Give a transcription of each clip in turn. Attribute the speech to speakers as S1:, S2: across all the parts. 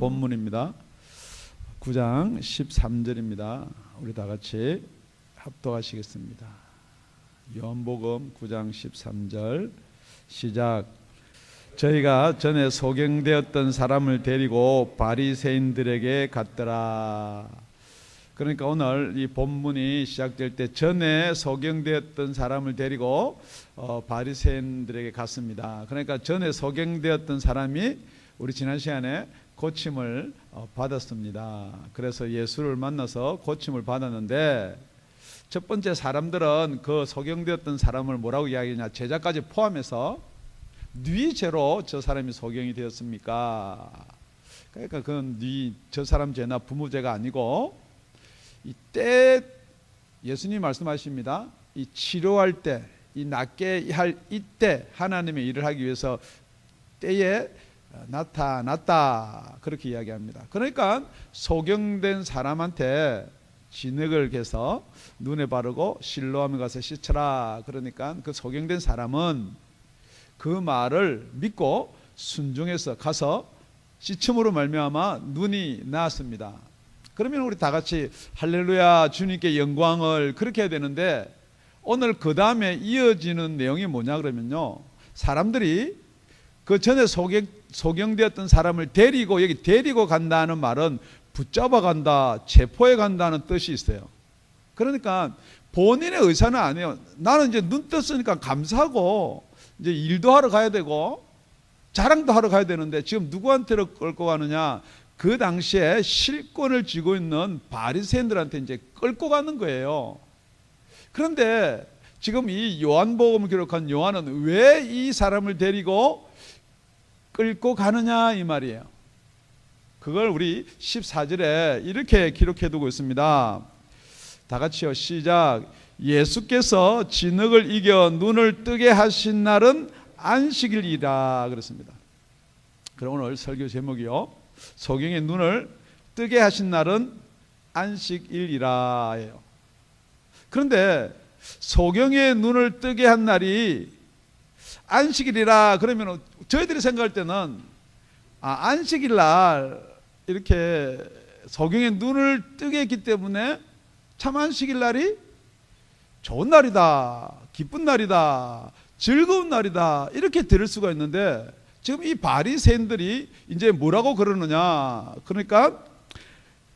S1: 본문입니다. 9장 13절입니다. 우리 다 같이 합독하시겠습니다. 요한복음 9장 13절 시작. 저희가 전에 소경되었던 사람을 데리고 바리새인들에게 갔더라. 그러니까 오늘 이 본문이 시작될 때 전에 소경되었던 사람을 데리고 바리새인들에게 갔습니다. 그러니까 전에 소경되었던 사람이 우리 지난 시간에 고침을 받았습니다. 그래서 예수를 만나서 고침을 받았는데, 첫 번째 사람들은 그 소경되었던 사람을 뭐라고 이야기하냐, 제자까지 포함해서 네 죄로 저 사람이 소경이 되었습니까? 그러니까 그건 저 사람 죄나 부모 죄가 아니고, 이때 예수님 말씀하십니다. 이 치료할 때, 이 낫게 할 이때 하나님의 일을 하기 위해서 때에 나타났다, 그렇게 이야기합니다. 그러니까 소경된 사람한테 진흙을 개서 눈에 바르고 실로암에 가서 씻으라. 그러니까 그 소경된 사람은 그 말을 믿고 순종해서 가서 씻음으로 말미암아 눈이 나았습니다. 그러면 우리 다 같이 할렐루야, 주님께 영광을, 그렇게 해야 되는데, 오늘 그 다음에 이어지는 내용이 뭐냐 그러면요, 사람들이 그 전에 소경되었던 사람을 데리고, 여기 데리고 간다는 말은 붙잡아 간다, 체포해 간다는 뜻이 있어요. 그러니까 본인의 의사는 아니에요. 나는 이제 눈 떴으니까 감사하고 이제 일도 하러 가야 되고 자랑도 하러 가야 되는데, 지금 누구한테로 끌고 가느냐, 그 당시에 실권을 쥐고 있는 바리새인들한테 이제 끌고 가는 거예요. 그런데 지금 이 요한복음을 기록한 요한은 왜 이 사람을 데리고 끌고 가느냐, 이 말이에요. 그걸 우리 14절에 이렇게 기록해 두고 있습니다. 다 같이요, 시작. 예수께서 진흙을 이겨 눈을 뜨게 하신 날은 안식일이라 그랬습니다. 그럼 오늘 설교 제목이요, 소경의 눈을 뜨게 하신 날은 안식일이라예요. 그런데 소경의 눈을 뜨게 한 날이 안식일이라 그러면 저희들이 생각할 때는 안식일 날 이렇게 소경의 눈을 뜨게 했기 때문에 참 안식일 날이 좋은 날이다, 기쁜 날이다, 즐거운 날이다, 이렇게 들을 수가 있는데, 지금 이 바리새인들이 이제 뭐라고 그러느냐, 그러니까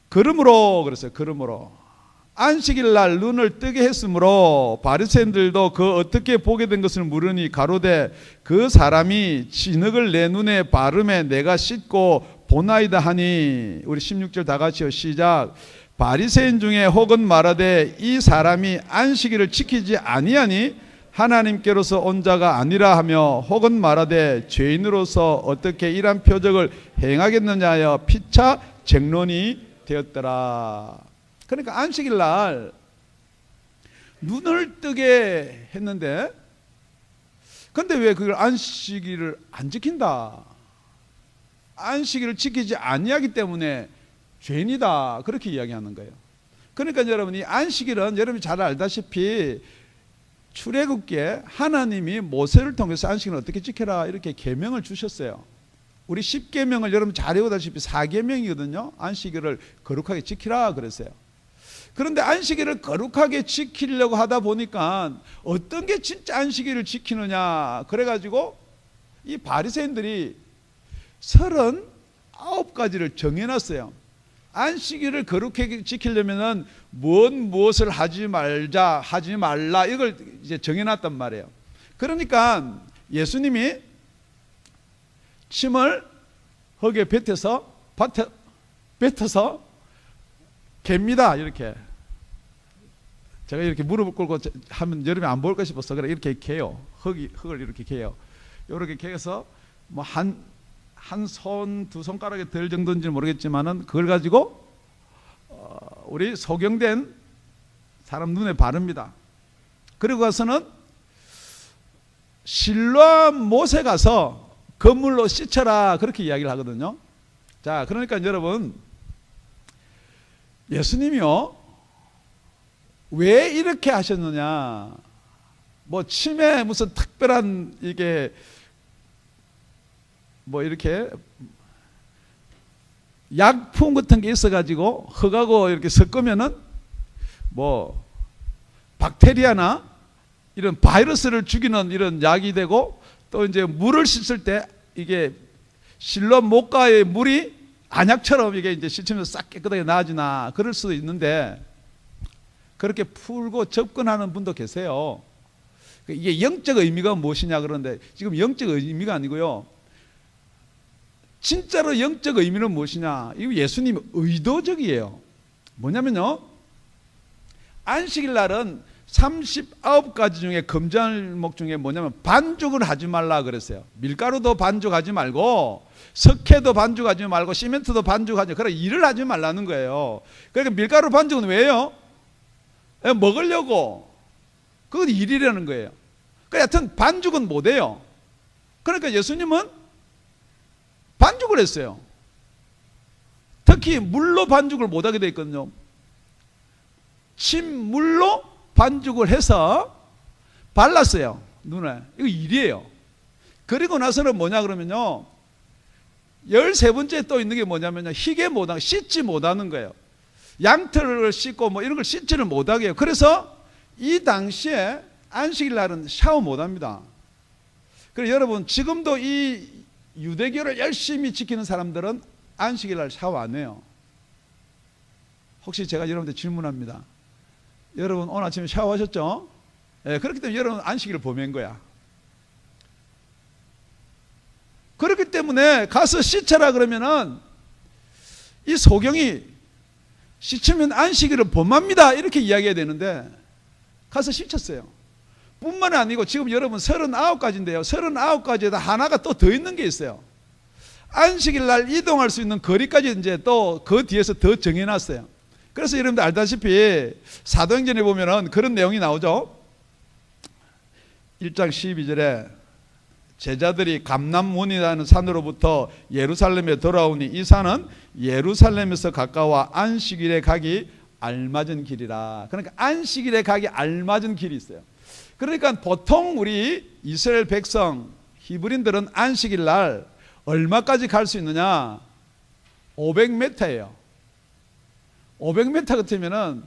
S1: 그러므로 그랬어요. 그러므로 안식일 날 눈을 뜨게 했으므로 바리새인들도 그 어떻게 보게 된 것을 물으니 가로되 그 사람이 진흙을 내 눈에 바르매 내가 씻고 보나이다 하니. 우리 16절 다 같이요, 시작. 바리새인 중에 혹은 말하되 이 사람이 안식일을 지키지 아니하니 하나님께로서 온 자가 아니라 하며, 혹은 말하되 죄인으로서 어떻게 이런 표적을 행하겠느냐 하여 피차 쟁론이 되었더라. 그러니까 안식일 날 눈을 뜨게 했는데, 근데 왜 그걸 안식일을 안 지킨다, 안식일을 지키지 아니하기 때문에 죄인이다, 그렇게 이야기하는 거예요. 그러니까 여러분, 이 안식일은 여러분이 잘 알다시피 출애굽기에 하나님이 모세를 통해서 안식일을 어떻게 지켜라 이렇게 계명을 주셨어요. 우리 10계명을 여러분 잘 외우다시피 4계명이거든요. 안식일을 거룩하게 지키라 그랬어요. 그런데 안식일을 거룩하게 지키려고 하다 보니까 어떤 게 진짜 안식일을 지키느냐, 그래가지고 이 바리새인들이 39가지를 정해놨어요. 안식일을 거룩하게 지키려면은 무엇을 하지 말라, 이걸 이제 정해놨단 말이에요. 그러니까 예수님이 침을 흙에 뱉어서 갭니다. 이렇게 제가 이렇게 무릎을 꿇고 하면 여러분이 안 보일까 싶어서 그래 이렇게 개요. 흙을 이렇게 개요. 이렇게 개서 뭐 한 손, 두 손가락에 될 정도인지는 모르겠지만은 그걸 가지고 우리 소경된 사람 눈에 바릅니다. 그리고 가서는 실로암 못에 가서 그물로 씻어라, 그렇게 이야기를 하거든요. 자, 그러니까 여러분, 예수님이요 왜 이렇게 하셨느냐, 뭐 침에 무슨 특별한 이게 뭐 이렇게 약품 같은 게 있어가지고 흙하고 이렇게 섞으면은 뭐 박테리아나 이런 바이러스를 죽이는 이런 약이 되고, 또 이제 물을 씻을 때 이게 실로 목가의 물이 안약처럼 이게 이제 씻으면서 싹 깨끗하게 나아지나 그럴 수도 있는데, 그렇게 풀고 접근하는 분도 계세요. 이게 영적 의미가 무엇이냐 그러는데, 지금 영적 의미가 아니고요, 진짜로 영적 의미는 무엇이냐, 이거 예수님 의도적이에요. 뭐냐면요, 안식일 날은 39가지 중에 금절목 중에 뭐냐면 반죽을 하지 말라 그랬어요. 밀가루도 반죽하지 말고 석회도 반죽하지 말고 시멘트도 반죽하지, 그래 일을 하지 말라는 거예요. 그러니까 밀가루 반죽은 왜요? 먹으려고. 그건 일이라는 거예요. 그러니까 하여튼 반죽은 못해요. 그러니까 예수님은 반죽을 했어요. 특히 물로 반죽을 못하게 돼 있거든요. 침물로 반죽을 해서 발랐어요, 눈에. 이거 일이에요. 그리고 나서는 뭐냐 그러면요, 13번째 또 있는 게 뭐냐면요, 희게 못하는, 씻지 못하는 거예요. 양털을 씻고 뭐 이런 걸 씻지를 못하게 해요. 그래서 이 당시에 안식일 날은 샤워 못합니다. 그래서 여러분, 지금도 이 유대교를 열심히 지키는 사람들은 안식일 날 샤워 안 해요. 혹시 제가 여러분한테 질문합니다. 여러분 오늘 아침에 샤워하셨죠? 네, 그렇기 때문에 여러분 안식일을 보낸 거야. 그렇기 때문에 가서 씻어라 그러면은 이 소경이 씻으면 안식일을 범합니다 이렇게 이야기해야 되는데, 가서 씻었어요. 뿐만 아니고 지금 여러분 39가지인데요 39가지에다 하나가 또 더 있는 게 있어요. 안식일 날 이동할 수 있는 거리까지 이제 또 그 뒤에서 더 정해놨어요. 그래서 여러분들 알다시피 사도행전에 보면은 그런 내용이 나오죠. 1장 12절에 제자들이 감람문이라는 산으로부터 예루살렘에 돌아오니 이 산은 예루살렘에서 가까워 안식일에 가기 알맞은 길이라. 그러니까 안식일에 가기 알맞은 길이 있어요. 그러니까 보통 우리 이스라엘 백성 히브리인들은 안식일 날 얼마까지 갈 수 있느냐? 500m예요. 500m 같으면은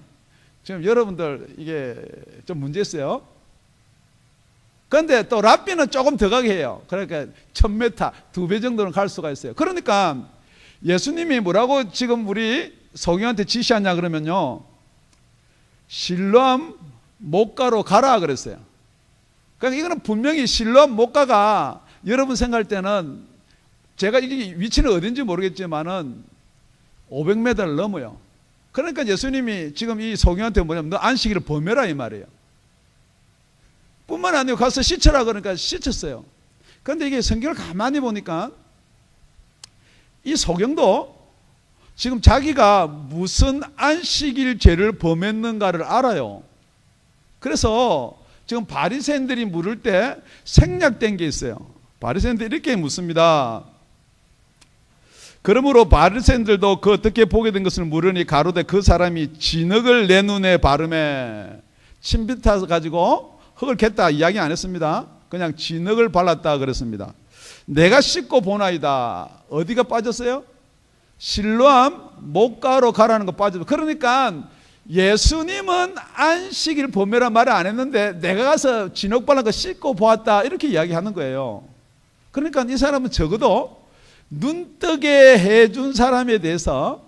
S1: 지금 여러분들 이게 좀 문제 있어요. 그런데 또 랍비는 조금 더 가게 해요. 그러니까 1000m, 2배 정도는 갈 수가 있어요. 그러니까 예수님이 뭐라고 지금 우리 소경한테 지시하냐 그러면요, 실로암 목가로 가라 그랬어요. 그러니까 이거는 분명히 실로암 목가가 여러분 생각할 때는, 제가 이 위치는 어딘지 모르겠지만은 500m를 넘어요. 그러니까 예수님이 지금 이 소경한테 뭐냐면 너 안식일을 범해라 이 말이에요. 뿐만 아니고 가서 씻어라 그러니까 씻었어요. 그런데 이게 성경을 가만히 보니까 이 소경도 지금 자기가 무슨 안식일 죄를 범했는가를 알아요. 그래서 지금 바리새인들이 물을 때 생략된 게 있어요. 바리새인들이 이렇게 묻습니다. 그러므로 바리새인들도 그 어떻게 보게 된 것을 물으니 가로되 그 사람이 진흙을 내 눈에 바르매, 침뱉어 가지고 흙을 겠다 이야기 안 했습니다. 그냥 진흙을 발랐다 그랬습니다. 내가 씻고 보나이다. 어디가 빠졌어요? 실로암 목가로 가라는 거 빠졌어요. 그러니까 예수님은 안식일 범해라 말을 안 했는데 내가 가서 진흙 발른 거 씻고 보았다 이렇게 이야기하는 거예요. 그러니까 이 사람은 적어도 눈뜨게 해준 사람에 대해서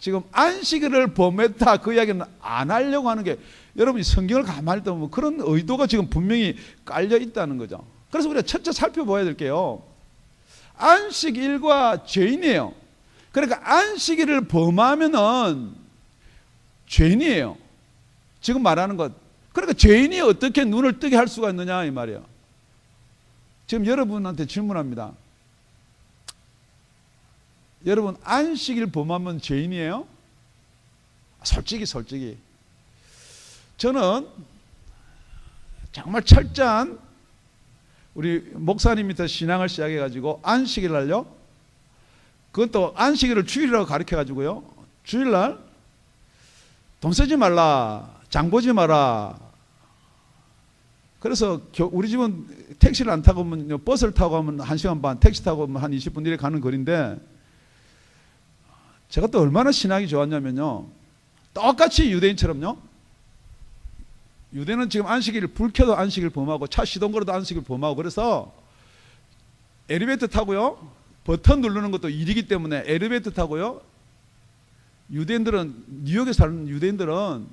S1: 지금 안식일을 범했다 그 이야기는 안 하려고 하는 게, 여러분이 성경을 가만히 보면 그런 의도가 지금 분명히 깔려 있다는 거죠. 그래서 우리가 첫째 살펴봐야 될게요. 안식일과 죄인이에요. 그러니까 안식일을 범하면은 죄인이에요. 지금 말하는 것. 그러니까 죄인이 어떻게 눈을 뜨게 할 수가 있느냐 이 말이에요. 지금 여러분한테 질문합니다. 여러분 안식일 범하면 죄인이에요? 솔직히 저는 정말 철저한 우리 목사님 밑에 신앙을 시작해 가지고 안식일 날요, 그것도 안식일을 주일이라고 가르쳐 가지고요, 주일날 돈 쓰지 말라, 장 보지 마라. 그래서 우리 집은 택시를 안 타고 가면, 버스를 타고 가면 1시간 반, 택시 타고 가면 한 20분 이렇게 가는 거리인데, 제가 또 얼마나 신앙이 좋았냐면요, 똑같이 유대인처럼요, 유대는 지금 안식일을 불 켜도 안식일 범하고 차 시동 걸어도 안식일 범하고, 그래서 엘리베이터 타고요, 버튼 누르는 것도 일이기 때문에 엘리베이터 타고요, 유대인들은, 뉴욕에 사는 유대인들은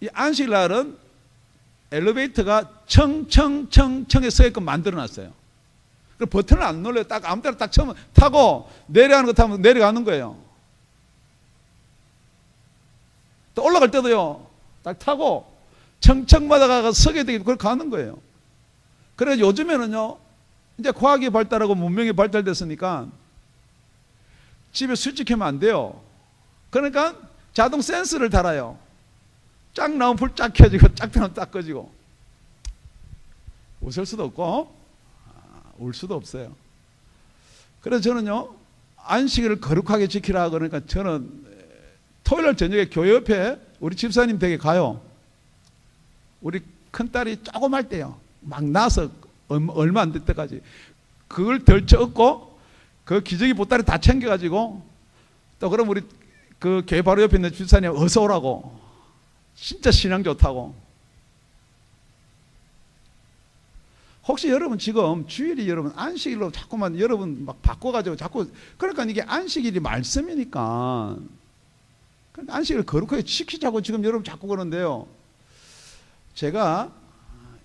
S1: 이 안식일 날은 엘리베이터가 청청청청에 서게끔 만들어놨어요. 그 버튼을 안 눌러요. 딱 아무 때나 딱 처음 타고 내려가는 거 타면 내려가는 거예요. 또 올라갈 때도요, 딱 타고 청청마다 가서 서게 되게 그걸 가는 거예요. 그래서 요즘에는요, 이제 과학이 발달하고 문명이 발달됐으니까 집에 스위치 켜면 안 돼요. 그러니까 자동 센서를 달아요. 쫙 나오면 불 쫙 켜지고 쫙 펴면 딱 꺼지고. 웃을 수도 없고 울 수도 없어요. 그래서 저는요, 안식일을 거룩하게 지키라 그러니까 저는 토요일 저녁에 교회 옆에 우리 집사님 댁에 가요. 우리 큰딸이 조금 할 때요, 막 나서 얼마 안 될 때까지 그걸 덜쳐엎고 그 기저귀 보따리 다 챙겨가지고, 또 그럼 우리 그 교회 바로 옆에 있는 집사님 어서 오라고, 진짜 신앙 좋다고. 혹시 여러분 지금 주일이 여러분 안식일로 자꾸만 여러분 막 바꿔가지고 자꾸, 그러니까 이게 안식일이 말씀이니까, 그러니까 안식일을 거룩하게 지키자고 지금 여러분 자꾸 그러는데요, 제가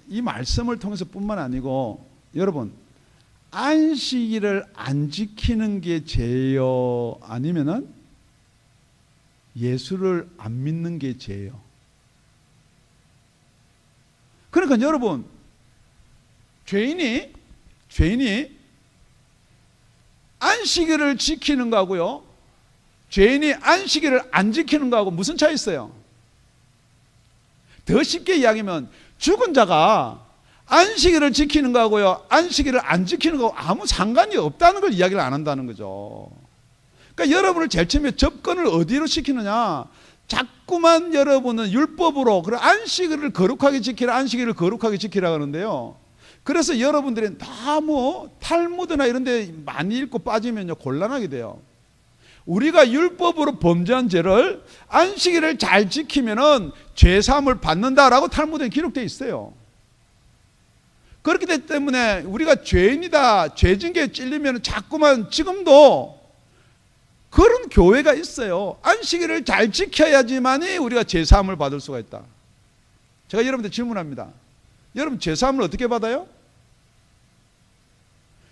S1: 이 말씀을 통해서 뿐만 아니고 여러분, 안식일을 안 지키는 게 죄예요, 아니면은 예수를 안 믿는 게 죄예요? 그러니까 여러분, 죄인이 안식일을 지키는 거하고요, 죄인이 안식일을 안 지키는 거하고 무슨 차이 있어요? 더 쉽게 이야기하면 죽은 자가 안식일을 지키는 거하고요, 안식일을 안 지키는 거하고 아무 상관이 없다는 걸 이야기를 안 한다는 거죠. 그러니까 여러분을 제일 처음에 접근을 어디로 시키느냐, 자꾸만 여러분은 율법으로, 그래 안식일을 거룩하게 지키라, 안식일을 거룩하게 지키라 하는데요, 그래서 여러분들이 너무 탈무드나 이런 데 많이 읽고 빠지면요 곤란하게 돼요. 우리가 율법으로 범죄한 죄를 안식일을 잘 지키면은 죄사함을 받는다라고 탈무드에 기록되어 있어요. 그렇기 때문에 우리가 죄인이다, 죄징계에 찔리면 자꾸만, 지금도 그런 교회가 있어요. 안식일을 잘 지켜야지만이 우리가 죄사함을 받을 수가 있다. 제가 여러분들 질문합니다. 여러분 죄사함을 어떻게 받아요?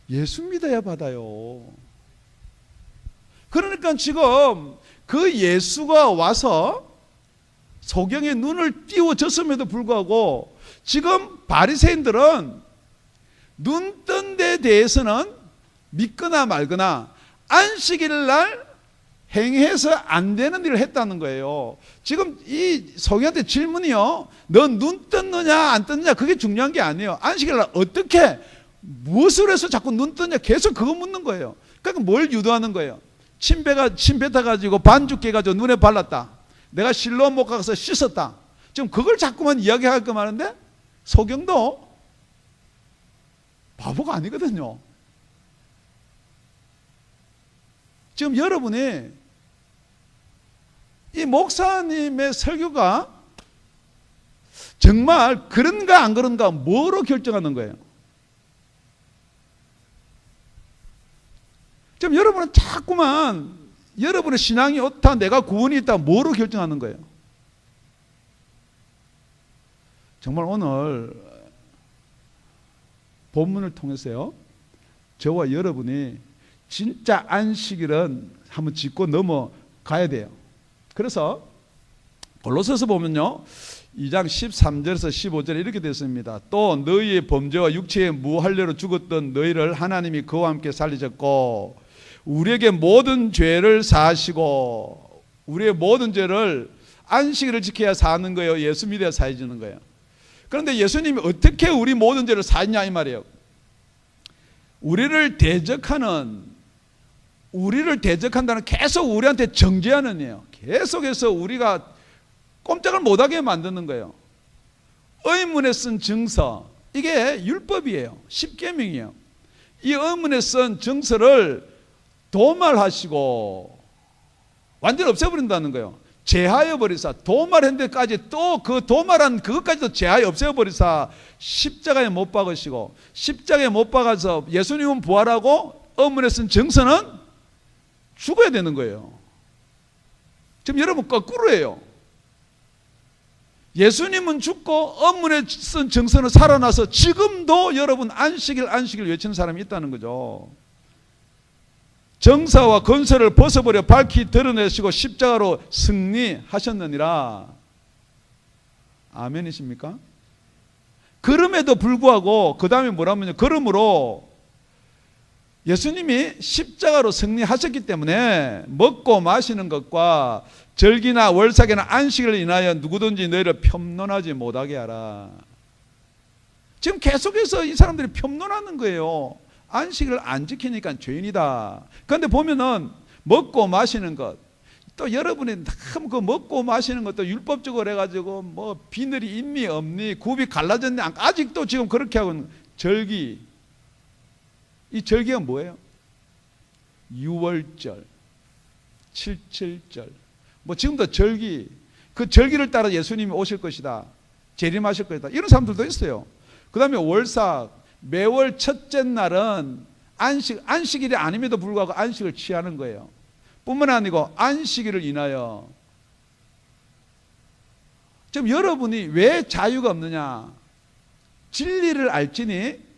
S1: 예수 믿어야 받아요. 그러니까 지금 그 예수가 와서 소경의 눈을 띄워줬음에도 불구하고 지금 바리새인들은 눈 뜬 데 대해서는 믿거나 말거나 안식일 날 행해서 안 되는 일을 했다는 거예요. 지금 이 소경한테 질문이요, 너 눈 떴느냐 안 떴느냐 그게 중요한 게 아니에요. 안식일 날 어떻게 무엇을 해서 자꾸 눈 떴냐 계속 그거 묻는 거예요. 그러니까 뭘 유도하는 거예요? 침 뱉어가지고 반죽 깨가지고 눈에 발랐다, 내가 실로암 못 가서 씻었다, 지금 그걸 자꾸만 이야기하게끔 하는데 소경도 바보가 아니거든요. 지금 여러분이 이 목사님의 설교가 정말 그런가 안 그런가 뭐로 결정하는 거예요? 지금 여러분은 자꾸만 여러분의 신앙이 옳다, 내가 구원이 있다 뭐로 결정하는 거예요? 정말 오늘 본문을 통해서요, 저와 여러분이 진짜 안식일은 한번 짚고 넘어가야 돼요. 그래서 골로새서 보면요, 2장 13절에서 15절에 이렇게 됐습니다. 또 너희의 범죄와 육체의 무할례로 죽었던 너희를 하나님이 그와 함께 살리셨고 우리에게 모든 죄를 사하시고, 우리의 모든 죄를 안식일을 지켜야 사는 거예요, 예수 믿어야 사해지는 거예요. 그런데 예수님이 어떻게 우리 모든 죄를 사했냐 이 말이에요. 우리를 대적한다는 계속 우리한테 정죄하는 이에요. 계속해서 우리가 꼼짝을 못하게 만드는 거예요. 의문에 쓴 증서, 이게 율법이에요. 십계명이에요. 이 의문에 쓴 증서를 도말하시고 완전히 없애버린다는 거예요. 제하여 버리사. 도말한 데까지 또 그 도말한 그것까지도 제하여 없애버리사 십자가에 못 박으시고, 십자가에 못 박아서 예수님은 부활하고 어문에 쓴 정서는 죽어야 되는 거예요. 지금 여러분 거꾸로예요. 예수님은 죽고 어문에 쓴 정서는 살아나서 지금도 여러분 안식일 외치는 사람이 있다는 거죠. 정사와 건설을 벗어버려 밝히 드러내시고 십자가로 승리하셨느니라. 아멘이십니까? 그럼에도 불구하고 그 다음에 뭐라면요, 그러므로 예수님이 십자가로 승리하셨기 때문에 먹고 마시는 것과 절기나 월삭이나 안식을 인하여 누구든지 너희를 편론하지 못하게 하라. 지금 계속해서 이 사람들이 편론하는 거예요. 안식을 안 지키니까 죄인이다. 그런데 보면은 먹고 마시는 것, 또 여러분이 참 그 먹고 마시는 것도 율법적으로 해가지고 뭐 비늘이 있니 없니, 굽이 갈라졌니, 아직도 지금 그렇게 하고 있는 절기. 이 절기가 뭐예요? 유월절, 칠칠절, 뭐 지금도 절기, 그 절기를 따라 예수님이 오실 것이다, 재림하실 것이다, 이런 사람들도 있어요. 그 다음에 월삭, 매월 첫째 날은 안식일이 아님에도 불구하고 안식을 취하는 거예요. 뿐만 아니고 안식일을 인하여, 지금 여러분이 왜 자유가 없느냐? 진리를 알지니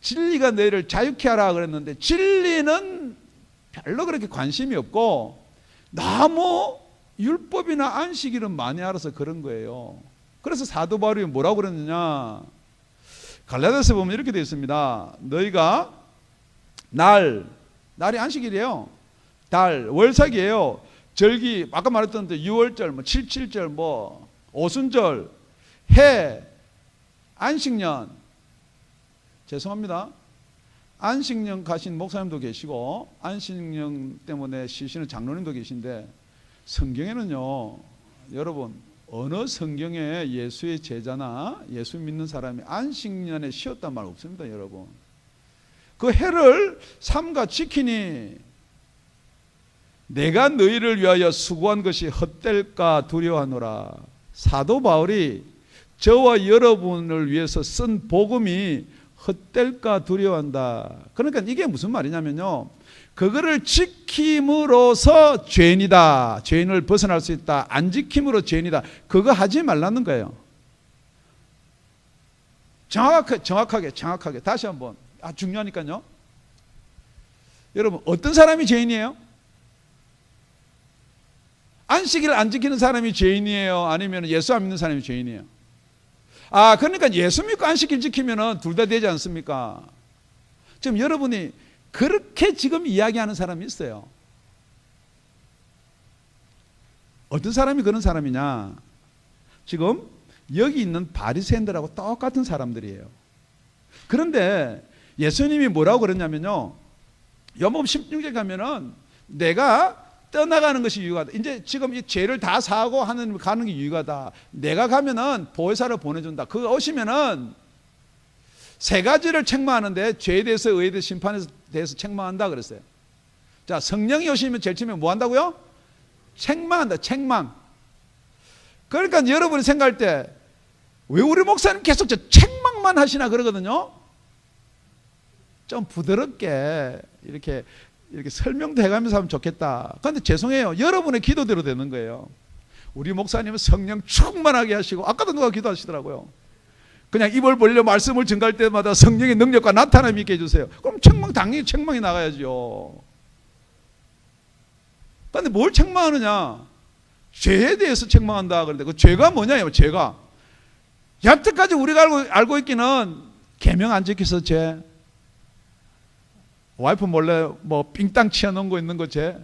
S1: 진리가 너희를 자유케 하라 그랬는데, 진리는 별로 그렇게 관심이 없고 너무 율법이나 안식일은 많이 알아서 그런 거예요. 그래서 사도 바울이 뭐라고 그랬느냐? 갈라디아서 보면 이렇게 되어 있습니다. 너희가 날이 안식일이에요. 달, 월삭이에요. 절기, 아까 말했던 유월절, 뭐 칠칠절, 뭐 오순절, 해, 안식년. 죄송합니다. 안식년 가신 목사님도 계시고 안식년 때문에 쉬시는 장로님도 계신데, 성경에는요, 여러분, 어느 성경에 예수의 제자나 예수 믿는 사람이 안식년에 쉬었단 말 없습니다, 여러분. 그 해를 삼가 지키니 내가 너희를 위하여 수고한 것이 헛될까 두려워하노라. 사도 바울이 저와 여러분을 위해서 쓴 복음이 헛될까 두려워한다. 그러니까 이게 무슨 말이냐면요, 그거를 지킴으로써 죄인이다, 죄인을 벗어날 수 있다, 안 지킴으로 죄인이다, 그거 하지 말라는 거예요. 정확하게 다시 한번, 중요하니까요. 여러분, 어떤 사람이 죄인이에요? 안식일을 안 지키는 사람이 죄인이에요? 아니면 예수 안 믿는 사람이 죄인이에요? 그러니까 예수 믿고 안식일 지키면 둘 다 되지 않습니까? 지금 여러분이 그렇게 지금 이야기하는 사람이 있어요. 어떤 사람이 그런 사람이냐? 지금 여기 있는 바리새인들하고 똑같은 사람들이에요. 그런데 예수님이 뭐라고 그랬냐면요, 요한복음 16절 가면은 내가 떠나가는 것이 유익하다. 이제 지금 이 죄를 다 사하고 하나님 가는 게 유익하다. 내가 가면은 보혜사를 보내준다. 그거 오시면은 세 가지를 책망하는데, 죄에 대해서, 의에 대해서, 심판에 대해서 책망한다 그랬어요. 자, 성령이 오시면 제일 처음에 뭐 한다고요? 책망한다. 책망. 그러니까 여러분이 생각할 때 왜 우리 목사님 계속 저 책망만 하시나 그러거든요. 좀 부드럽게 이렇게 설명도 해가면서 하면 좋겠다. 그런데 죄송해요, 여러분의 기도대로 되는 거예요. 우리 목사님은 성령 충만하게 하시고, 아까도 누가 기도하시더라고요. 그냥 입을 벌려 말씀을 증가할 때마다 성령의 능력과 나타남이 있게 해주세요. 그럼 당연히 책망이 나가야죠. 그런데 뭘 책망하느냐? 죄에 대해서 책망한다 그러는데, 그 죄가 뭐냐요? 죄가 여태까지 우리가 알고 있기는 계명 안 지켜서 죄, 와이프 몰래 뭐 삥땅 치워놓은 거 있는 거 죄,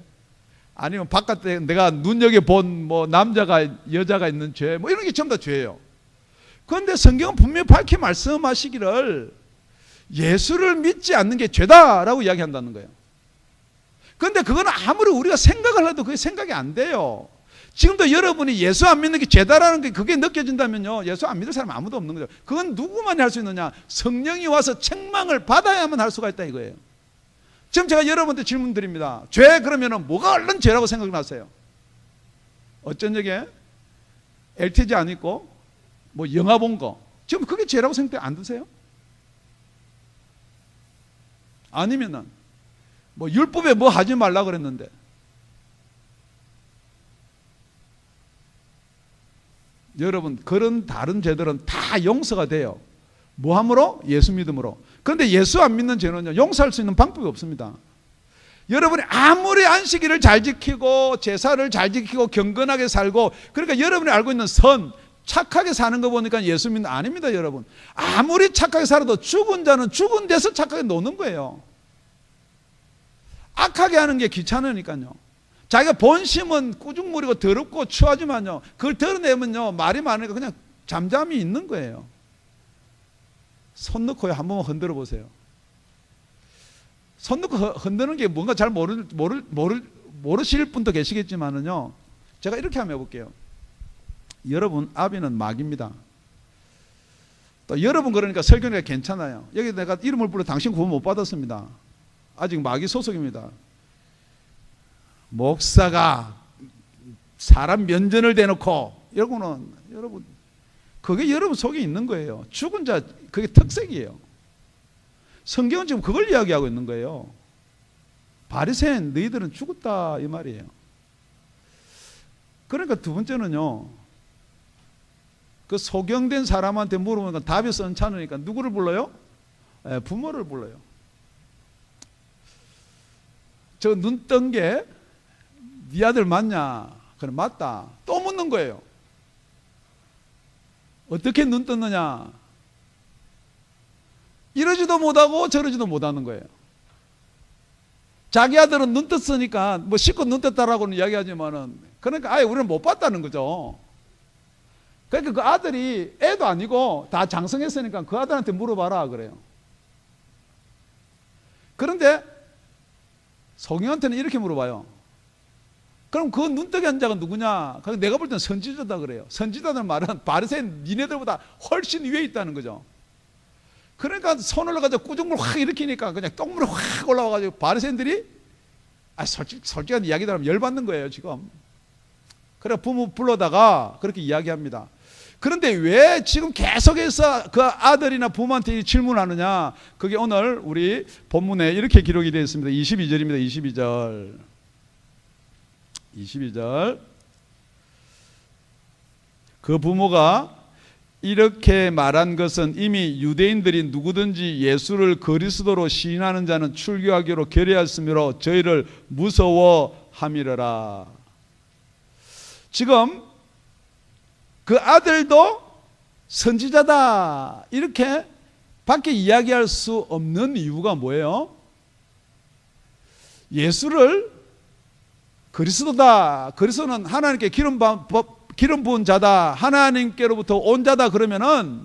S1: 아니면 바깥에 내가 눈여겨본 뭐 남자가 여자가 있는 죄, 뭐 이런 게 전부 다 죄예요. 그런데 성경은 분명히 밝히 말씀하시기를 예수를 믿지 않는 게 죄다라고 이야기한다는 거예요. 그런데 그건 아무리 우리가 생각을 해도 그게 생각이 안 돼요. 지금도 여러분이 예수 안 믿는 게 죄다라는 게 그게 느껴진다면요, 예수 안 믿을 사람 아무도 없는 거죠. 그건 누구만이 할 수 있느냐? 성령이 와서 책망을 받아야만 할 수가 있다 이거예요. 지금 제가 여러분한테 질문 드립니다. 죄 그러면 뭐가 얼른 죄라고 생각나세요? 어쩐 적에 LTG 안 입고 뭐 영화 본 거, 지금 그게 죄라고 생각 안 드세요? 아니면은 뭐 율법에 뭐 하지 말라 그랬는데 여러분, 그런 다른 죄들은 다 용서가 돼요. 뭐함으로? 예수 믿음으로. 그런데 예수 안 믿는 죄는요, 용서할 수 있는 방법이 없습니다. 여러분이 아무리 안식일을 잘 지키고 제사를 잘 지키고 경건하게 살고, 그러니까 여러분이 알고 있는 선, 착하게 사는 거 보니까 예수 믿는, 아닙니다. 여러분, 아무리 착하게 살아도 죽은 자는 죽은 데서 착하게 노는 거예요. 악하게 하는 게 귀찮으니까요. 자기가 본심은 꾸중물이고 더럽고 추하지만요, 그걸 드러내면요 말이 많으니까 그냥 잠잠히 있는 거예요. 손 넣고 한 번만 흔들어 보세요. 손 넣고 흔드는 게 뭔가 잘 모르실 분도 계시겠지만은요, 제가 이렇게 한번 해볼게요. 여러분, 아비는 막입니다. 또 여러분 그러니까 설교니까 괜찮아요. 여기 내가 이름을 불러 당신 구원 못 받았습니다. 아직 마귀 소속입니다. 목사가 사람 면전을 대놓고, 이러고는 여러분, 그게 여러분 속에 있는 거예요. 죽은 자, 그게 특색이에요. 성경은 지금 그걸 이야기하고 있는 거예요. 바리새인 너희들은 죽었다 이 말이에요. 그러니까 두 번째는요, 그 소경된 사람한테 물어보니까 답이 썬찮으니까 누구를 불러요? 부모를 불러요. 저 눈 뜬 게 네 아들 맞냐? 그래, 맞다. 또 묻는 거예요. 어떻게 눈 떴느냐? 이러지도 못하고 저러지도 못하는 거예요. 자기 아들은 눈 떴으니까 뭐 씻고 눈 떴다라고는 이야기하지만은, 그러니까 아예 우리는 못 봤다는 거죠. 그러니까 그 아들이 애도 아니고 다 장성했으니까 그 아들한테 물어봐라 그래요. 그런데 소경한테는 이렇게 물어봐요. 그럼 그 눈뜨게 한 자가 누구냐? 내가 볼 때는 선지자다 그래요. 선지자들 말은 바리새인 니네들보다 훨씬 위에 있다는 거죠. 그러니까 손을 가지고 꾸중물 확 일으키니까 그냥 똥물이 확 올라와가지고 바리새인들이 솔직한 이야기들 하면 열받는 거예요 지금. 그래 부모 불러다가 그렇게 이야기합니다. 그런데 왜 지금 계속해서 그 아들이나 부모한테 질문하느냐? 그게 오늘 우리 본문에 이렇게 기록이 되어 있습니다. 22절입니다. 22절. 그 부모가 이렇게 말한 것은 이미 유대인들이 누구든지 예수를 그리스도로 시인하는 자는 출교하기로 결의하였으므로 저희를 무서워함이러라. 지금 그 아들도 선지자다 이렇게 밖에 이야기할 수 없는 이유가 뭐예요? 예수를 그리스도다, 그리스도는 하나님께 기름 부은 자다, 하나님께로부터 온 자다 그러면은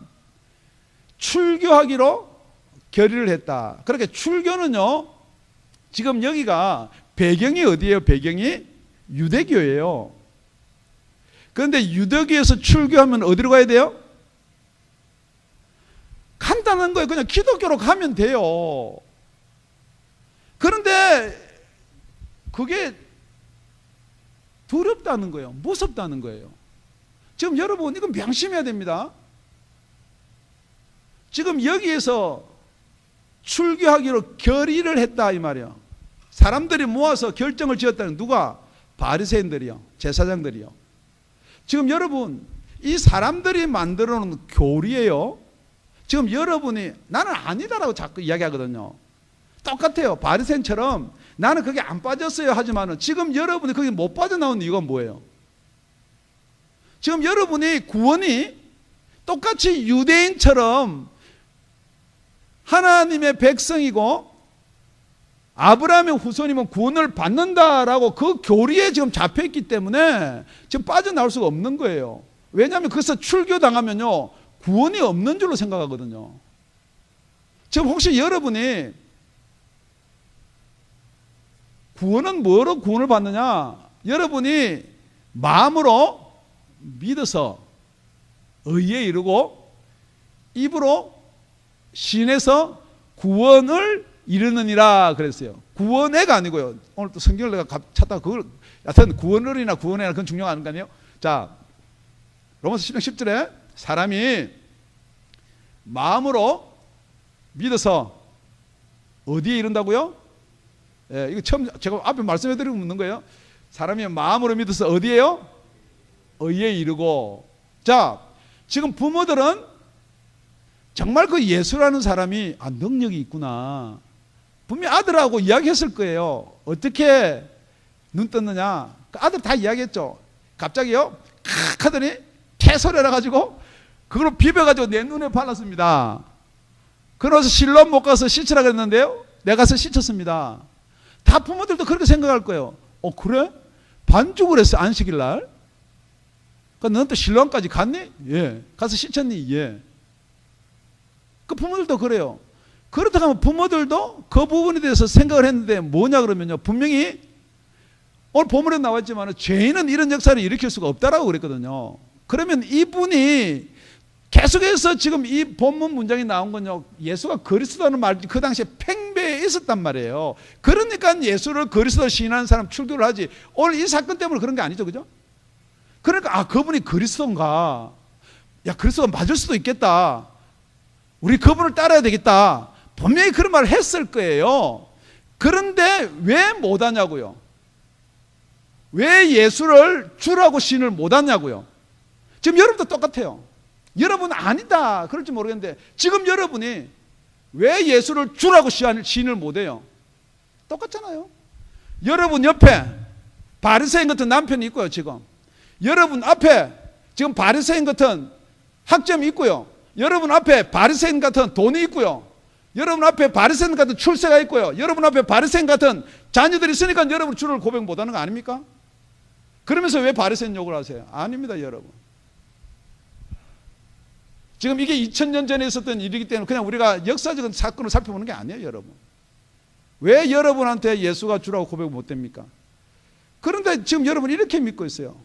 S1: 출교하기로 결의를 했다. 그렇게 출교는요, 지금 여기가 배경이 어디예요? 배경이 유대교예요. 그런데 유대교에서 출교하면 어디로 가야 돼요? 간단한 거예요. 그냥 기독교로 가면 돼요. 그런데 그게 두렵다는 거예요. 무섭다는 거예요. 지금 여러분 이건 명심해야 됩니다. 지금 여기에서 출교하기로 결의를 했다 이 말이에요. 사람들이 모아서 결정을 지었다는, 누가? 바리새인들이요, 제사장들이요. 지금 여러분 이 사람들이 만들어 놓은 교리예요. 지금 여러분이 나는 아니다라고 자꾸 이야기하거든요. 똑같아요. 바리새인처럼 나는 그게 안 빠졌어요 하지만은 지금 여러분이 거기 못 빠져나온 이유가 뭐예요? 지금 여러분이 구원이 똑같이 유대인처럼 하나님의 백성이고 아브라함의 후손이면 구원을 받는다라고 그 교리에 지금 잡혀있기 때문에 지금 빠져나올 수가 없는 거예요. 왜냐하면 거기서 출교당하면요 구원이 없는 줄로 생각하거든요. 지금 혹시 여러분이 구원은 뭐로 구원을 받느냐? 여러분이 마음으로 믿어서 의에 이르고 입으로 신에서 구원을 이르느니라 그랬어요. 구원애가 아니고요. 오늘 또 성경을 내가 찾다가 그걸 하여튼 구원을이나 구원애나 그건 중요한 거 아니에요. 자, 로마서 10장 10절에 사람이 마음으로 믿어서 어디에 이른다고요? 예, 이거 처음 제가 앞에 말씀해드리고 묻는 거예요. 사람이 마음으로 믿어서 어디에요? 의에 이르고. 자, 지금 부모들은 정말 그 예수라는 사람이 능력이 있구나. 분명히 아들하고 이야기했을 거예요. 어떻게 눈 떴느냐. 그 아들 다 이야기했죠. 갑자기요 칵 하더니 개소리라 가지고 그걸 비벼가지고 내 눈에 발랐습니다. 그래서 실로암 못 가서 씻으라 그랬는데요, 내가 가서 씻었습니다. 다 부모들도 그렇게 생각할 거예요. 그래? 반죽을 했어 안식일 날. 그러니까 너는 또 실로암까지 갔니? 예. 가서 씻었니? 예. 그 부모들도 그래요. 그렇다고 하면 부모들도 그 부분에 대해서 생각을 했는데 뭐냐 그러면요, 분명히 오늘 본문에 나왔지만 죄인은 이런 역사를 일으킬 수가 없다라고 그랬거든요. 그러면 이분이 계속해서 지금 이 본문 문장이 나온 건요, 예수가 그리스도라는 말이 그 당시에 팽배해 있었단 말이에요. 그러니까 예수를 그리스도 시인하는 사람 출교를 하지, 오늘 이 사건 때문에 그런 게 아니죠, 그죠? 그러니까 그분이 그리스도인가, 야 그리스도가 맞을 수도 있겠다, 우리 그분을 따라야 되겠다, 분명히 그런 말을 했을 거예요. 그런데 왜 못하냐고요? 왜 예수를 주라고 시인을 못하냐고요? 지금 여러분도 똑같아요. 여러분 아니다 그럴지 모르겠는데 지금 여러분이 왜 예수를 주라고 시인을 못해요? 똑같잖아요. 여러분 옆에 바리새인 같은 남편이 있고요. 지금 여러분 앞에 지금 바리새인 같은 학점이 있고요. 여러분 앞에 바리새인 같은 돈이 있고요. 여러분 앞에 바리새인 같은 출세가 있고요. 여러분 앞에 바리새인 같은 자녀들이 있으니까 여러분 주를 고백 못하는 거 아닙니까? 그러면서 왜 바리새인 욕을 하세요? 아닙니다, 여러분. 지금 이게 2000년 전에 있었던 일이기 때문에 그냥 우리가 역사적인 사건을 살펴보는 게 아니에요, 여러분. 왜 여러분한테 예수가 주라고 고백 못 됩니까? 그런데 지금 여러분이 이렇게 믿고 있어요.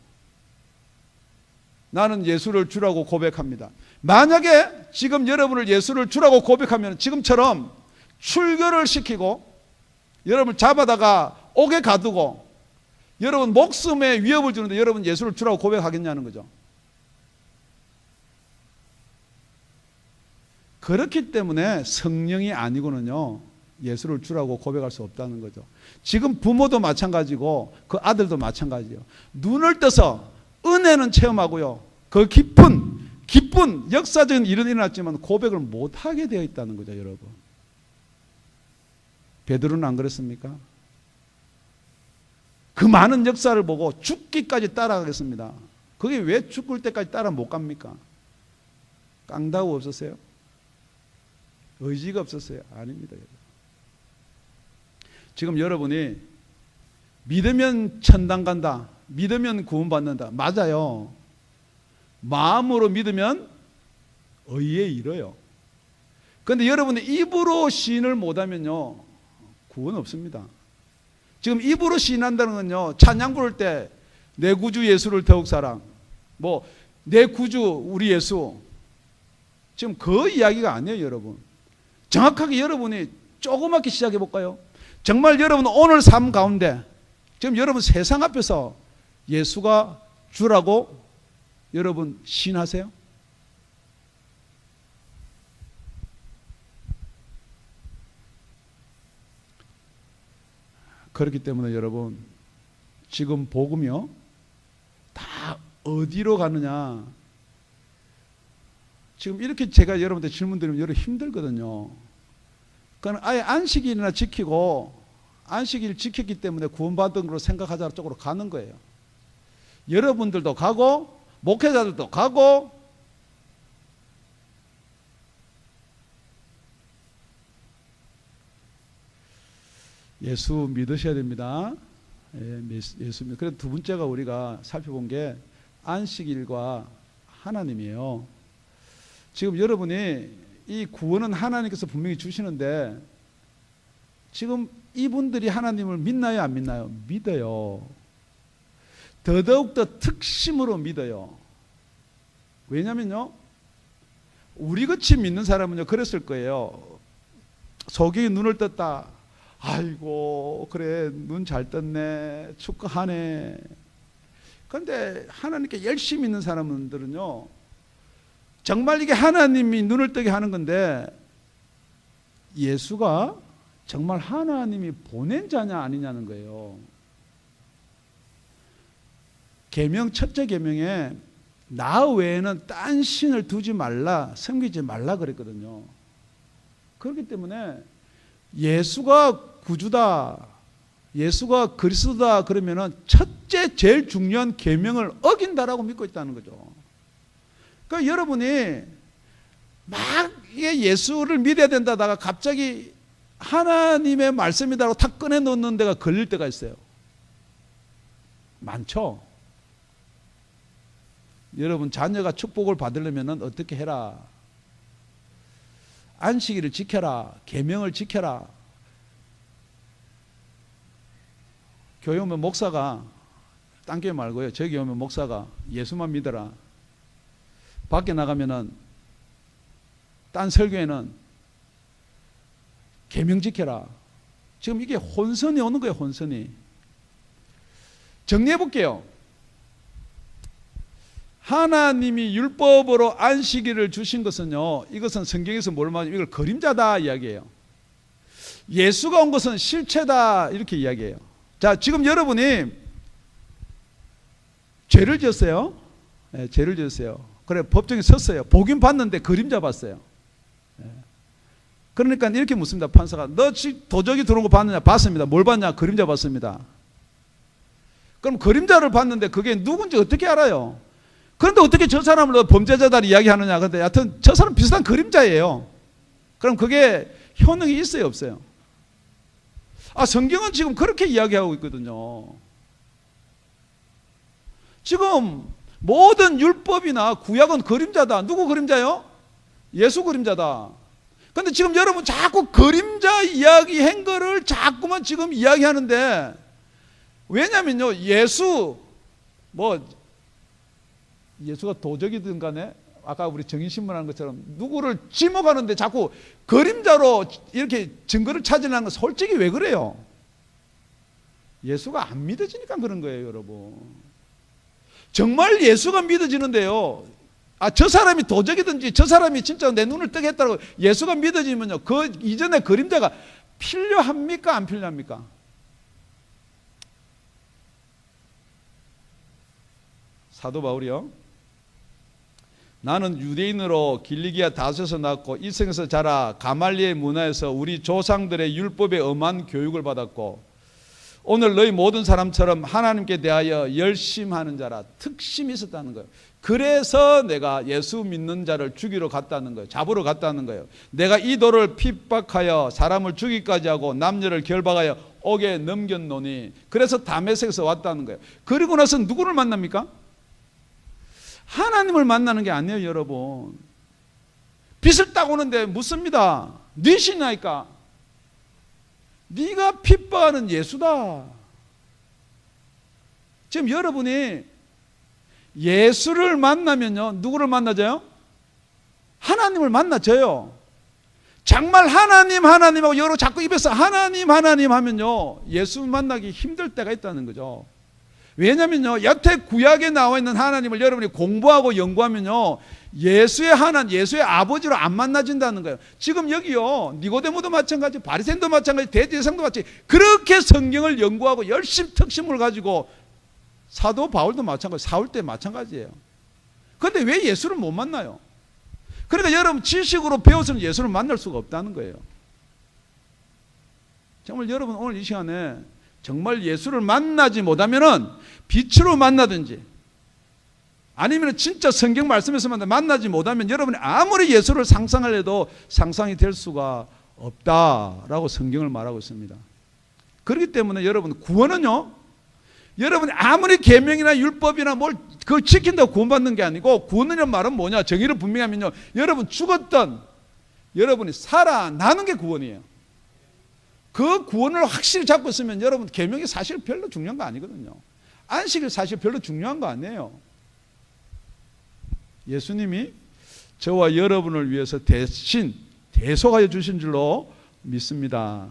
S1: 나는 예수를 주라고 고백합니다. 만약에 지금 여러분을 예수를 주라고 고백하면 지금처럼 출교를 시키고 여러분을 잡아다가 옥에 가두고 여러분 목숨에 위협을 주는데 여러분 예수를 주라고 고백하겠냐는 거죠. 그렇기 때문에 성령이 아니고는요 예수를 주라고 고백할 수 없다는 거죠. 지금 부모도 마찬가지고 그 아들도 마찬가지예요. 눈을 떠서 은혜는 체험하고요, 그 기쁜 역사적인 일은 일어났지만 고백을 못하게 되어 있다는 거죠, 여러분. 베드로는 안 그랬습니까? 그 많은 역사를 보고 죽기까지 따라가겠습니다. 그게 왜 죽을 때까지 따라 못 갑니까? 깡다구 없었어요? 의지가 없었어요? 아닙니다, 여러분. 지금 여러분이 믿으면 천당 간다, 믿으면 구원받는다, 맞아요. 마음으로 믿으면 의에 이르요. 그런데 여러분이 입으로 시인을 못하면요 구원 없습니다. 지금 입으로 시인한다는 건요, 찬양 부를 때 내 구주 예수를 더욱 사랑, 뭐 내 구주 우리 예수, 지금 그 이야기가 아니에요, 여러분. 정확하게 여러분이 조그맣게 시작해 볼까요? 정말 여러분 오늘 삶 가운데 지금 여러분 세상 앞에서 예수가 주라고 여러분 시인하세요? 그렇기 때문에 여러분 지금 복음이요 다 어디로 가느냐, 지금 이렇게 제가 여러분한테 질문 드리면 여러분 힘들거든요. 그건 아예 안식일이나 지키고 안식일 지켰기 때문에 구원받은 걸로 생각하자 쪽으로 가는 거예요. 여러분들도 가고 목회자들도 가고 예수 믿으셔야 됩니다. 예수 믿. 그래서 두 번째가 우리가 살펴본 게 안식일과 하나님이에요. 지금 여러분이 이 구원은 하나님께서 분명히 주시는데 지금 이분들이 하나님을 믿나요, 안 믿나요? 믿어요. 더더욱더 특심으로 믿어요. 왜냐면요, 우리같이 믿는 사람은요 그랬을 거예요. 소경이 눈을 떴다. 아이고 그래 눈 잘 떴네 축하하네. 그런데 하나님께 열심히 있는 사람들은요 정말 이게 하나님이 눈을 뜨게 하는 건데 예수가 정말 하나님이 보낸 자냐 아니냐는 거예요. 계명 첫째 계명에 나 외에는 딴 신을 두지 말라 섬기지 말라 그랬거든요. 그렇기 때문에 예수가 구주다 예수가 그리스도다 그러면은 첫째 제일 중요한 계명을 어긴다라고 믿고 있다는 거죠. 그러니까 여러분이 막 이게 예수를 믿어야 된다다가 갑자기 하나님의 말씀이다라고 탁 꺼내 놓는 데가 걸릴 때가 있어요. 많죠. 여러분 자녀가 축복을 받으려면 어떻게 해라. 안식일을 지켜라. 계명을 지켜라. 교회 오면 목사가 딴 교회 말고요. 저기 오면 목사가 예수만 믿어라. 밖에 나가면은 딴 설교에는 계명 지켜라. 지금 이게 혼선이 오는 거예요. 혼선이. 정리해 볼게요. 하나님이 율법으로 안식일을 주신 것은요, 이것은 성경에서 뭘 말하냐면 이걸 그림자다 이야기해요. 예수가 온 것은 실체다 이렇게 이야기해요. 자, 지금 여러분이 죄를 지었어요. 네, 죄를 지었어요. 그래 법정에 섰어요. 복임 받는데 그림자 봤어요. 네. 그러니까 이렇게 묻습니다. 판사가 너 도적이 들어온 거 봤느냐? 봤습니다. 뭘 봤냐? 그림자 봤습니다. 그럼 그림자를 봤는데 그게 누군지 어떻게 알아요? 그런데 어떻게 저 사람을 범죄자다 이야기하느냐? 근데 여하튼 저 사람 비슷한 그림자예요. 그럼 그게 효능이 있어요, 없어요? 아, 성경은 지금 그렇게 이야기하고 있거든요. 지금 모든 율법이나 구약은 그림자다. 누구 그림자요? 예수 그림자다. 근데 지금 여러분 자꾸 그림자 이야기한 거를 자꾸만 지금 이야기하는데 왜냐면요, 예수가 도적이든 간에 아까 우리 정인신문하는 것처럼 누구를 지목하는데 자꾸 그림자로 이렇게 증거를 찾으려는 건 솔직히 왜 그래요? 예수가 안 믿어지니까 그런 거예요, 여러분. 정말 예수가 믿어지는데요. 아, 저 사람이 도적이든지 저 사람이 진짜 내 눈을 뜨게 했다고 예수가 믿어지면요, 그 이전에 그림자가 필요합니까? 안 필요합니까? 사도 바울이요. 나는 유대인으로 길리기아 다소에서 낳았고 이성에서 자라 가말리엘 문화에서 우리 조상들의 율법에 엄한 교육을 받았고 오늘 너희 모든 사람처럼 하나님께 대하여 열심하는 자라. 특심이 있었다는 거예요. 그래서 내가 예수 믿는 자를 죽이러 갔다는 거예요. 잡으러 갔다는 거예요. 내가 이 도를 핍박하여 사람을 죽이기까지 하고 남녀를 결박하여 옥에 넘겼노니 그래서 다메섹에서 왔다는 거예요. 그리고 나서 누구를 만납니까? 하나님을 만나는 게 아니에요, 여러분. 빚을 따고 오는데 묻습니다. 네 신이니까. 네가 핍박하는 예수다. 지금 여러분이 예수를 만나면요, 누구를 만나져요? 하나님을 만나져요. 정말 하나님하고 여러 자꾸 입에서 하나님 하면요, 예수 만나기 힘들 때가 있다는 거죠. 왜냐면요, 여태 구약에 나와 있는 하나님을 여러분이 공부하고 연구하면요, 예수의 아버지로 안 만나진다는 거예요. 지금 여기요, 니고데모도 마찬가지, 바리새인도 마찬가지, 대제사장도 마찬가지, 그렇게 성경을 연구하고 열심 특심을 가지고 사도 바울도 마찬가지, 사울 때 마찬가지예요. 그런데 왜 예수를 못 만나요? 그러니까 여러분 지식으로 배워서는 예수를 만날 수가 없다는 거예요. 정말 여러분 오늘 이 시간에 정말 예수를 만나지 못하면은 빛으로 만나든지 아니면 진짜 성경 말씀에서 만나지 못하면 여러분이 아무리 예수를 상상하려도 상상이 될 수가 없다라고 성경을 말하고 있습니다. 그렇기 때문에 여러분 구원은요, 여러분이 아무리 계명이나 율법이나 뭘 그걸 지킨다고 구원받는 게 아니고, 구원이라는 말은 뭐냐, 정의를 분명하면요, 여러분 죽었던 여러분이 살아나는 게 구원이에요. 그 구원을 확실히 잡고 있으면 여러분 계명이 사실 별로 중요한 거 아니거든요. 안식일 사실 별로 중요한 거 아니에요. 예수님이 저와 여러분을 위해서 대신 대속하여 주신 줄로 믿습니다.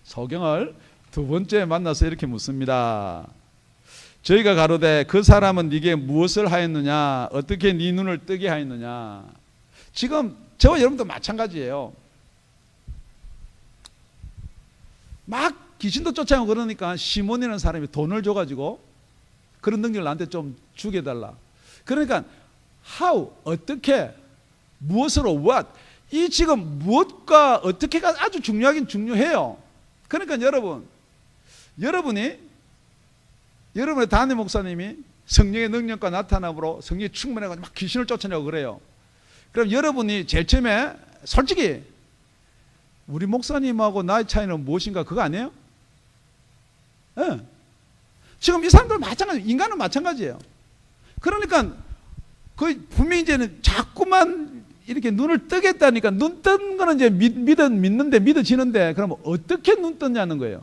S1: 소경을 두 번째 만나서 이렇게 묻습니다. 저희가 가로되 그 사람은 네게 무엇을 하였느냐, 어떻게 네 눈을 뜨게 하였느냐. 지금 저와 여러분도 마찬가지예요. 막 귀신도 쫓아오고 그러니까 시몬이라는 사람이 돈을 줘가지고 그런 능력을 나한테 좀 주게 해달라. 그러니까 how, 어떻게, 무엇으로, what, 이 지금 무엇과 어떻게가 아주 중요하긴 중요해요. 그러니까 여러분의 담임 목사님이 성령의 능력과 나타남으로 성령이 충만해가지고 막 귀신을 쫓아내고 그래요. 그럼 여러분이 제일 처음에 솔직히 우리 목사님하고 나의 차이는 무엇인가 그거 아니에요? 네. 지금 이 사람들 마찬가지, 인간은 마찬가지예요. 그러니까 그 분명히 이제는 자꾸만 이렇게 눈을 뜨겠다니까, 눈 뜬 거는 이제 믿는데 믿어지는데, 그럼 어떻게 눈 떴냐는 거예요.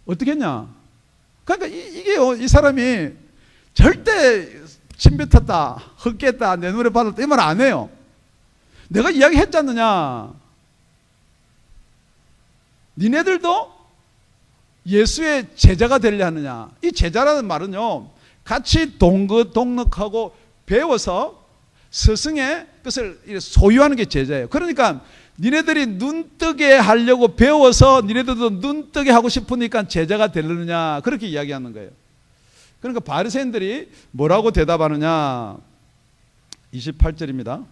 S1: 어떻게 했냐? 그러니까 이 사람이 절대 침 뱉었다, 헛겠다, 내 눈에 받았다 이 말 안 해요. 내가 이야기했지 않느냐? 니네들도 예수의 제자가 되려 하느냐? 이 제자라는 말은요, 같이 동력하고 배워서 스승의 것을 소유하는 게 제자예요. 그러니까 니네들이 눈 뜨게 하려고 배워서 니네들도 눈 뜨게 하고 싶으니까 제자가 되려느냐, 그렇게 이야기하는 거예요. 그러니까 바리새인들이 뭐라고 대답하느냐? 28절입니다.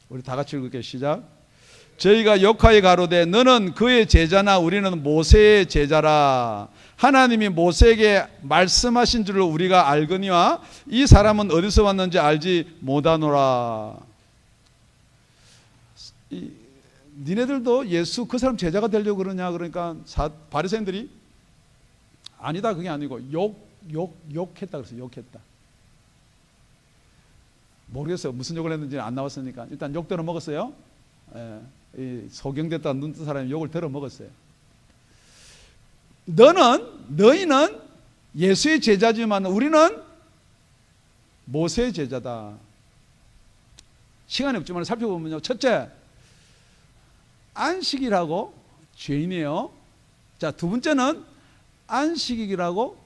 S1: 우리 다 같이 읽을게요. 시작. 저희가 역하여 가로되 너는 그의 제자나 우리는 모세의 제자라. 하나님이 모세에게 말씀하신 줄을 우리가 알거니와 이 사람은 어디서 왔는지 알지 못하노라. 니네들도 예수 그 사람 제자가 되려고 그러냐? 그러니까 바리새인들이 아니다, 그게 아니고 욕했다 그랬어요. 욕했다. 모르겠어요. 무슨 욕을 했는지 안 나왔으니까 일단 욕 들어 먹었어요. 이 소경됐다 눈 뜬 사람이 욕을 들어 먹었어요. 너희는 예수의 제자지만 우리는 모세의 제자다. 시간이 없지만 살펴보면요, 첫째, 안식이라고 죄인이에요. 자, 두 번째는 안식이라고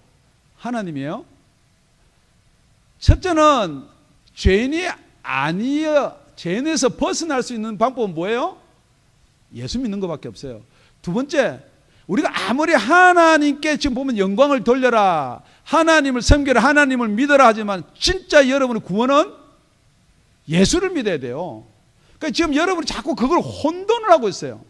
S1: 하나님이에요. 첫째는 죄인이 아니에요. 죄인에서 벗어날 수 있는 방법은 뭐예요? 예수 믿는 것밖에 없어요. 두 번째, 우리가 아무리 하나님께 지금 보면 영광을 돌려라, 하나님을 섬겨라, 하나님을 믿어라 하지만 진짜 여러분의 구원은 예수를 믿어야 돼요. 그러니까 지금 여러분이 자꾸 그걸 혼돈을 하고 있어요.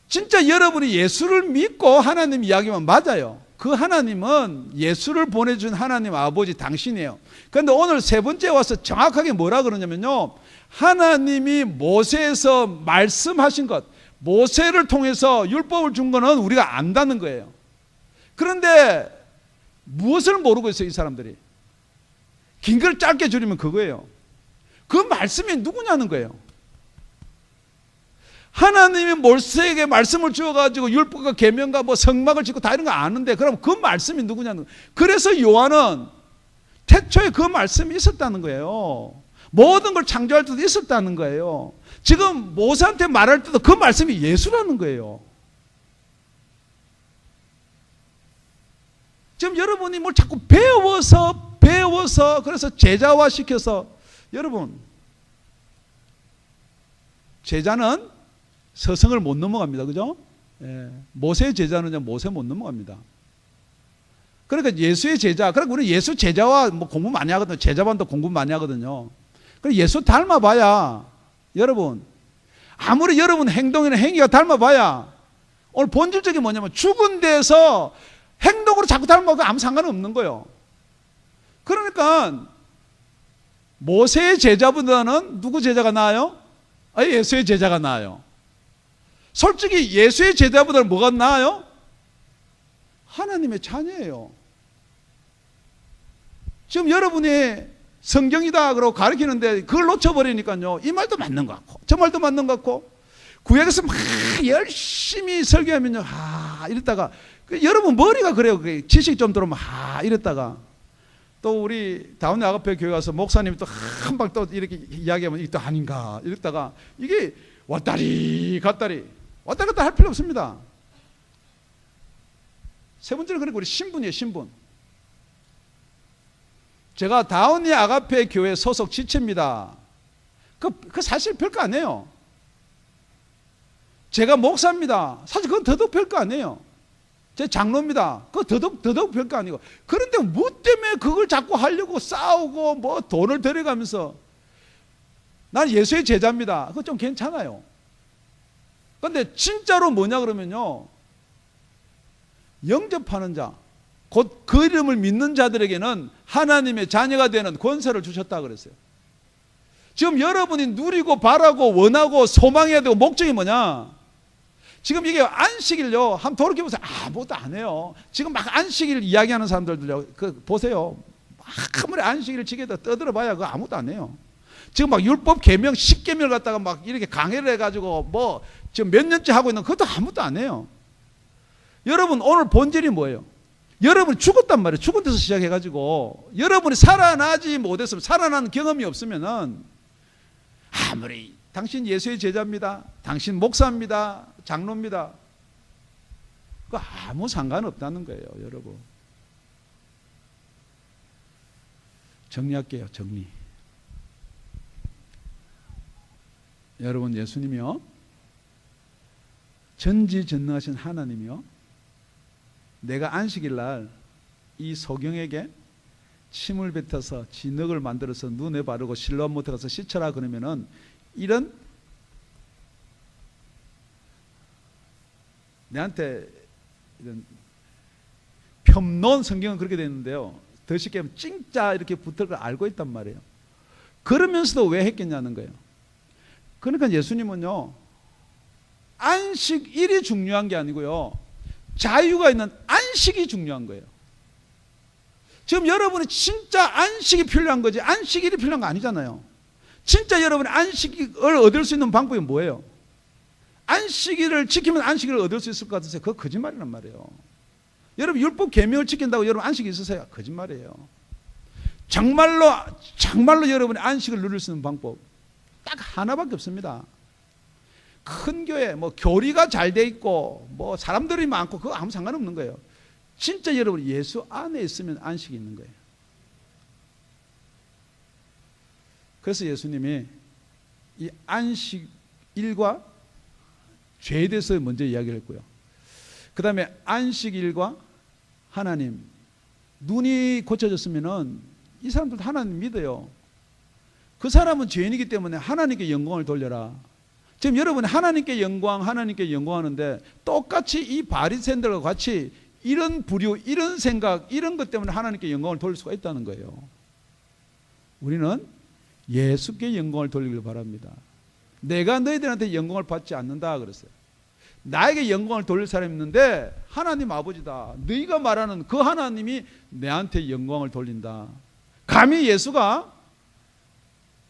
S1: 진짜 여러분이 예수를 믿고 하나님 이야기만 맞아요. 그 하나님은 예수를 보내준 하나님 아버지 당신이에요. 그런데 오늘 세 번째 와서 정확하게 뭐라 그러냐면요, 하나님이 모세에서 말씀하신 것, 모세를 통해서 율법을 준 거는 우리가 안다는 거예요. 그런데 무엇을 모르고 있어요, 이 사람들이? 긴 걸 짧게 줄이면 그거예요. 그 말씀이 누구냐는 거예요. 하나님이 모세에게 말씀을 주어가지고 율법과 계명과 뭐 성막을 짓고 다 이런 거 아는데, 그럼 그 말씀이 누구냐는 거예요. 그래서 요한은 태초에 그 말씀이 있었다는 거예요. 모든 걸 창조할 때도 있었다는 거예요. 지금 모세한테 말할 때도 그 말씀이 예수라는 거예요. 지금 여러분이 뭘 자꾸 배워서 그래서 제자화 시켜서, 여러분, 제자는 서성을 못 넘어갑니다. 그죠? 예. 모세의 제자는 모세 못 넘어갑니다. 그러니까 예수의 제자, 그러니까 우리 예수 제자와 뭐 공부 많이 하거든요. 제자반도 공부 많이 하거든요. 그래서 예수 닮아봐야, 여러분, 아무리 여러분 행동이나 행위가 닮아봐야, 오늘 본질적인 뭐냐면 죽은 데서 행동으로 자꾸 닮아도 아무 상관없는 거예요. 그러니까 모세의 제자보다는 누구 제자가 나아요? 예수의 제자가 나아요. 솔직히 예수의 제자보다는 뭐가 나아요? 하나님의 자녀예요. 지금 여러분이 성경이다 그러고 가르치는데 그걸 놓쳐버리니까요, 이 말도 맞는 것 같고 저 말도 맞는 것 같고, 구약에서 막 열심히 설교하면요, 이랬다가 여러분 머리가 그래요. 지식 좀 들어오면 이랬다가 또 우리 다운의 아가페 교회 가서 목사님이 또 한 방 또 이렇게 이야기하면 이게 또 아닌가 이랬다가 이게 왔다리 갔다리 왔다 갔다 할 필요 없습니다. 세 번째는 그러니까 우리 신분이에요. 신분. 제가 다운이 아가페 교회 소속 지체입니다. 그 사실 별거 아니에요. 제가 목사입니다. 사실 그건 더더욱 별거 아니에요. 제 장로입니다. 그거 더더욱 별거 아니고. 그런데 뭐 때문에 그걸 자꾸 하려고 싸우고 뭐 돈을 들여가면서 난 예수의 제자입니다. 그거 좀 괜찮아요. 그런데 진짜로 뭐냐 그러면요. 영접하는 자, 곧 그 이름을 믿는 자들에게는 하나님의 자녀가 되는 권세를 주셨다 그랬어요. 지금 여러분이 누리고 바라고 원하고 소망해야 되고 목적이 뭐냐? 지금 이게 안식일요. 한번 돌이켜보세요. 아무것도 안 해요. 지금 막 안식일 이야기하는 사람들도요. 보세요. 아무리 안식일을 지게다 떠들어봐야 그거 아무것도 안 해요. 지금 막 율법 계명 10계명을 갖다가 막 이렇게 강해를 해가지고 뭐 지금 몇 년째 하고 있는 그것도 아무것도 안 해요. 여러분 오늘 본질이 뭐예요? 여러분이 죽었단 말이에요. 죽은 데서 시작해가지고 여러분이 살아나지 못했으면 살아나는 경험이 없으면은 아무리 당신 예수의 제자입니다. 당신 목사입니다. 장로입니다. 그 아무 상관없다는 거예요, 여러분. 정리할게요, 정리. 여러분 예수님이요. 전지전능하신 하나님이요. 내가 안식일 날 이 소경에게 침을 뱉어서 진흙을 만들어서 눈에 바르고 실로암 못에 가서 씻어라 그러면은 이런 내한테 이런 폄놓은 성경은 그렇게 되어 있는데요. 더 쉽게 하면 찡짜 이렇게 붙을 걸 알고 있단 말이에요. 그러면서도 왜 했겠냐는 거예요. 그러니까 예수님은요. 안식일이 중요한 게 아니고요. 자유가 있는 안식이 중요한 거예요. 지금 여러분이 진짜 안식이 필요한 거지 안식일이 필요한 거 아니잖아요. 진짜 여러분이 안식을 얻을 수 있는 방법이 뭐예요? 안식일을 지키면 안식일을 얻을 수 있을 것 같으세요? 그거 거짓말이란 말이에요. 여러분 율법 계명을 지킨다고 여러분 안식이 있으세요? 거짓말이에요. 정말로 여러분이 안식을 누릴 수 있는 방법 딱 하나밖에 없습니다. 큰 교회, 뭐 교리가 잘 돼 있고 뭐 사람들이 많고 그거 아무 상관없는 거예요. 진짜 여러분 예수 안에 있으면 안식이 있는 거예요. 그래서 예수님이 이 안식일과 죄에 대해서 먼저 이야기를 했고요. 그 다음에 안식일과 하나님, 눈이 고쳐졌으면은 이 사람들도 하나님 믿어요. 그 사람은 죄인이기 때문에 하나님께 영광을 돌려라. 지금 여러분이 하나님께 영광 하는데 똑같이 이 바리새인들과 같이 이런 부류, 이런 생각, 이런 것 때문에 하나님께 영광을 돌릴 수가 있다는 거예요. 우리는 예수께 영광을 돌리길 바랍니다. 내가 너희들한테 영광을 받지 않는다 그랬어요. 나에게 영광을 돌릴 사람이 있는데 하나님 아버지다. 너희가 말하는 그 하나님이 내한테 영광을 돌린다. 감히 예수가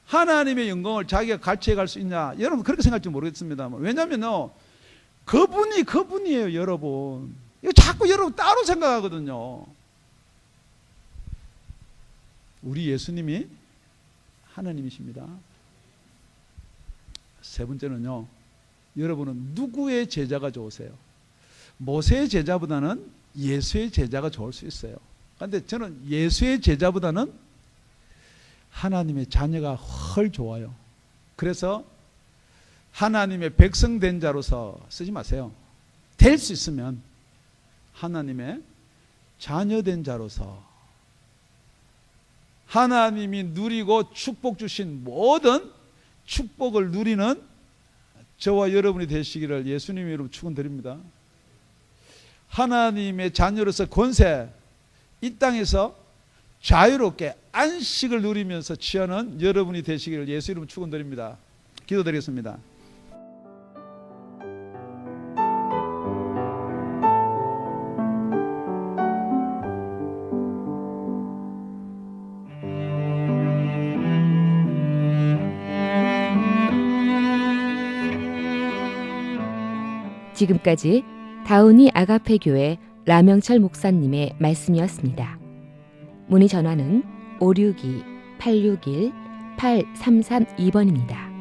S1: 하나님의 영광을 자기가 갈취해 갈 수 있냐? 여러분 그렇게 생각할지 모르겠습니다만 왜냐하면 그분이에요, 여러분. 이거 자꾸 여러분 따로 생각하거든요. 우리 예수님이 하나님이십니다. 세 번째는요. 여러분은 누구의 제자가 좋으세요? 모세의 제자보다는 예수의 제자가 좋을 수 있어요. 그런데 저는 예수의 제자보다는 하나님의 자녀가 훨 좋아요. 그래서 하나님의 백성 된 자로서 쓰지 마세요. 될 수 있으면 하나님의 자녀 된 자로서 하나님이 누리고 축복 주신 모든 축복을 누리는 저와 여러분이 되시기를 예수님의 이름으로 축원드립니다. 하나님의 자녀로서 권세, 이 땅에서 자유롭게 안식을 누리면서 취하는 여러분이 되시기를 예수 이름으로 축원드립니다. 기도드리겠습니다.
S2: 지금까지 다운이 아가페 교회 라명철 목사님의 말씀이었습니다. 문의 전화는 562-861-8332번입니다.